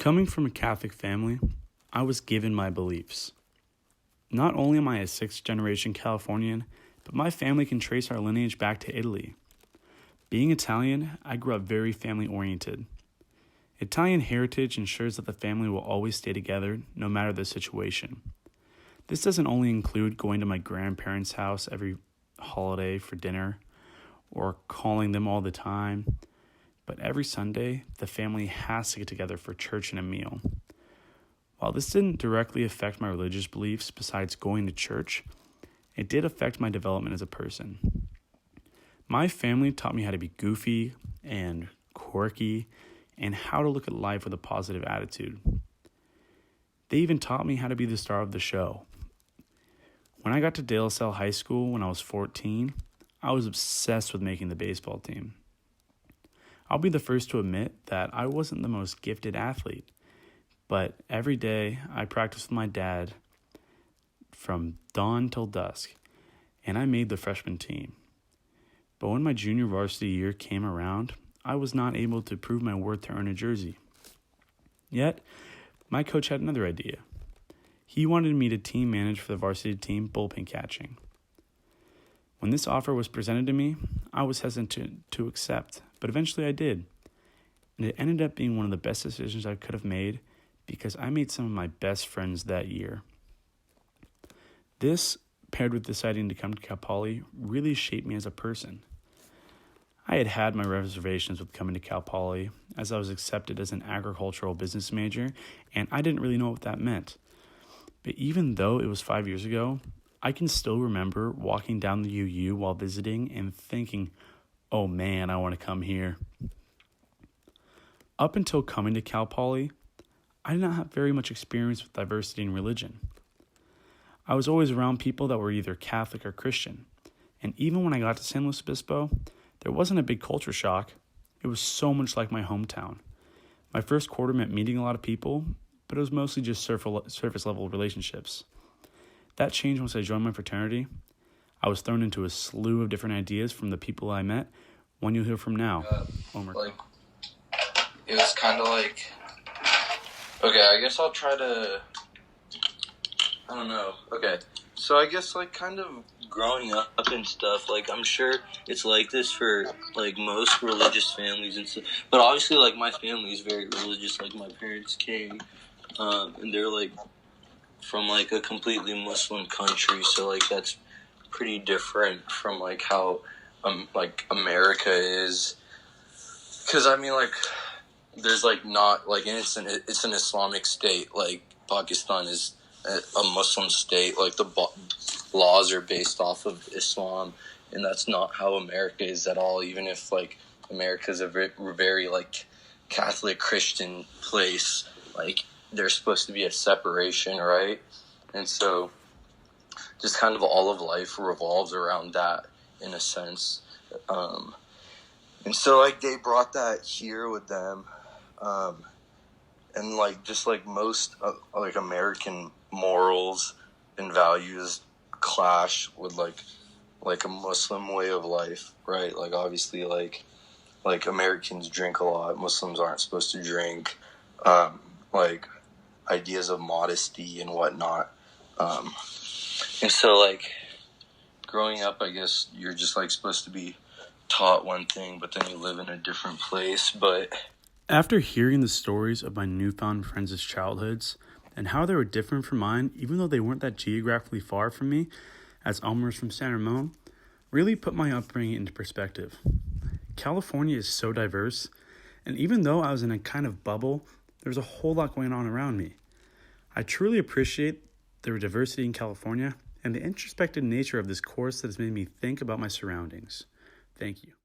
Coming from a Catholic family, I was given my beliefs. Not only am I a sixth-generation Californian, but my family can trace our lineage back to Italy. Being Italian, I grew up very family-oriented. Italian heritage ensures that the family will always stay together, no matter the situation. This doesn't only include going to my grandparents' house every holiday for dinner, or calling them all the time, but every Sunday, the family has to get together for church and a meal. While this didn't directly affect my religious beliefs besides going to church, it did affect my development as a person. My family taught me how to be goofy and quirky and how to look at life with a positive attitude. They even taught me how to be the star of the show. When I got to De La Salle High School when I was 14, I was obsessed with making the baseball team. I'll be the first to admit that I wasn't the most gifted athlete, but every day I practiced with my dad from dawn till dusk, and I made the freshman team. But when my junior varsity year came around, I was not able to prove my worth to earn a jersey. Yet, my coach had another idea. He wanted me to team manage for the varsity team bullpen catching. When this offer was presented to me, I was hesitant to accept, but eventually I did. And it ended up being one of the best decisions I could have made because I made some of my best friends that year. This, paired with deciding to come to Cal Poly, really shaped me as a person. I had had my reservations with coming to Cal Poly as I was accepted as an agricultural business major, and I didn't really know what that meant. But even though it was 5 years ago, I can still remember walking down the UU while visiting and thinking, oh man, I want to come here. Up until coming to Cal Poly, I did not have very much experience with diversity in religion. I was always around people that were either Catholic or Christian, and even when I got to San Luis Obispo, there wasn't a big culture shock. It was so much like my hometown. My first quarter meant meeting a lot of people, but it was mostly just surface level relationships. That changed once I joined my fraternity. I was thrown into a slew of different ideas from the people I met. One you'll hear from now. It was kind of like, okay, I guess I'll try to, I don't know. Okay, so I guess kind of growing up and stuff, I'm sure it's like this for most religious families and stuff. But obviously my family is very religious. My parents came, and they're from a completely Muslim country, so that's pretty different from how America is, because I mean there's not it's an Islamic state. Pakistan is a Muslim state. The laws are based off of Islam, and that's not how America is at all. Even if America's a very Catholic Christian place, there's supposed to be a separation, right? And so just kind of all of life revolves around that in a sense. And so they brought that here with them. And just most American morals and values clash with a Muslim way of life, right? Obviously Americans drink a lot, Muslims aren't supposed to drink, ideas of modesty and whatnot. And so growing up, I guess you're just supposed to be taught one thing, but then you live in a different place. But after hearing the stories of my newfound friends' childhoods and how they were different from mine, even though they weren't that geographically far from me, as Elmer's from San Ramon, really put my upbringing into perspective. California is so diverse, and even though I was in a kind of bubble, there's a whole lot going on around me. I truly appreciate the diversity in California and the introspective nature of this course that has made me think about my surroundings. Thank you.